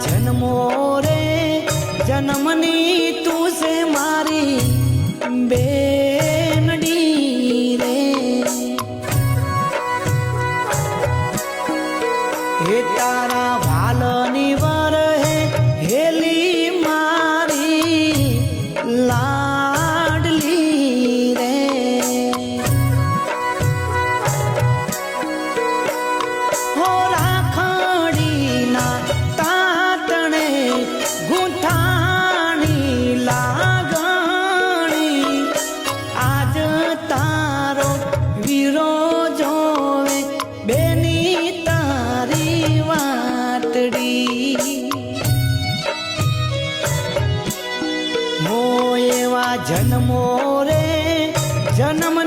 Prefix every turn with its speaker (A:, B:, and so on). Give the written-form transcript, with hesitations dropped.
A: જન્મો રે જન્મની તું છે મારી બેનડી રે હે તારા ભાલની વર હે હેલી મારી લાડલી રે હો રાખડીના તાતણે ગુંઠાણી લાગણી આજ તારો વીરો જોવે બેની તારી વાતડી મો એવા જન્મો રે જન્મ